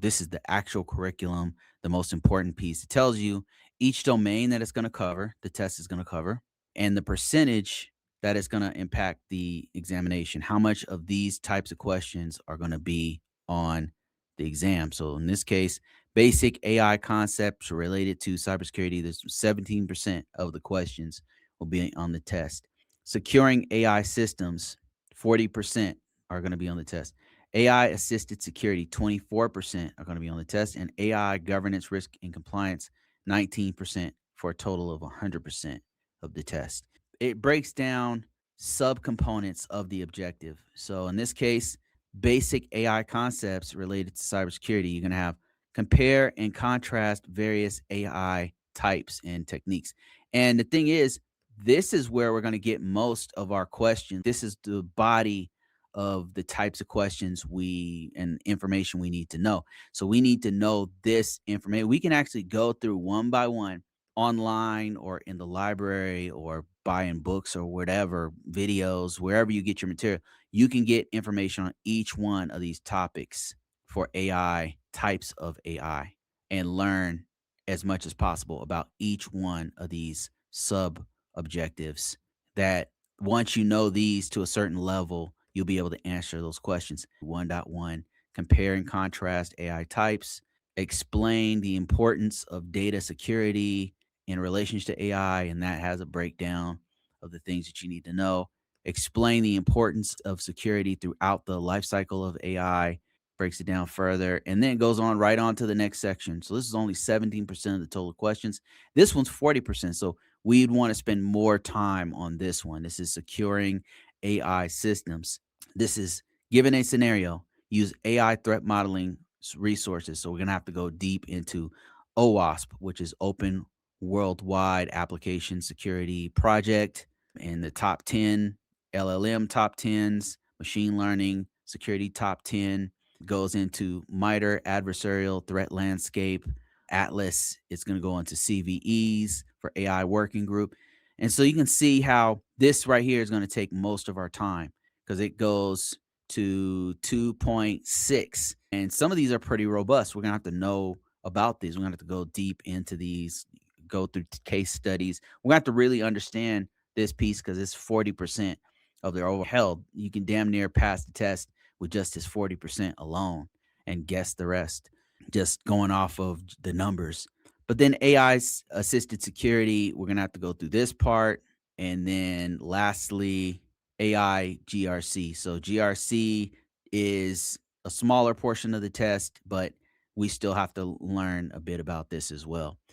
This is the actual curriculum, the most important piece. It tells you each domain that it's going to cover, the test is going to cover, and the percentage that it's going to impact the examination. How much of these types of questions are going to be on the exam? So in this case, basic AI concepts related to cybersecurity, there's 17% of the questions will be on the test. Securing AI systems, 40% are going to be on the test. AI assisted security, 24% are going to be on the test, and AI governance, risk, and compliance, 19% for a total of 100% of the test. It breaks down subcomponents of the objective. So in this case, basic AI concepts related to cybersecurity, you're going to have compare and contrast various AI types and techniques. And the thing is, this is where we're going to get most of our questions. This is the body of the types of questions we and information we need to know. So we need to know this information. We can actually go through one by one online or in the library or buying books or whatever, videos, wherever you get your material. You can get information on each one of these topics for AI, types of AI, and learn as much as possible about each one of these sub objectives that once you know these to a certain level, you'll be able to answer those questions. 1.1, compare and contrast AI types, explain the importance of data security in relation to AI, and that has a breakdown of the things that you need to know. Explain the importance of security throughout the life cycle of AI, breaks it down further, and then goes on right on to the next section. So this is only 17% of the total questions. This one's 40%. So we'd want to spend more time on this one. This is securing AI systems. This is given a scenario, use AI threat modeling resources. So we're going to have to go deep into OWASP, which is Open Worldwide Application Security Project, and the top 10 LLM top 10s, machine learning security top 10 goes into MITRE adversarial threat landscape. Atlas is going to go into CVEs for AI working group. And so you can see how this right here is going to take most of our time because it goes to 2.6. And some of these are pretty robust. We're going to have to know about these. We're going to have to go deep into these, go through case studies. We're going to have to really understand this piece because it's 40% of their overall. Hell, you can damn near pass the test with just this 40% alone and guess the rest, just going off of the numbers. But then AI assisted security, we're going to have to go through this part. And then lastly, AI GRC. So GRC is a smaller portion of the test, but we still have to learn a bit about this as well.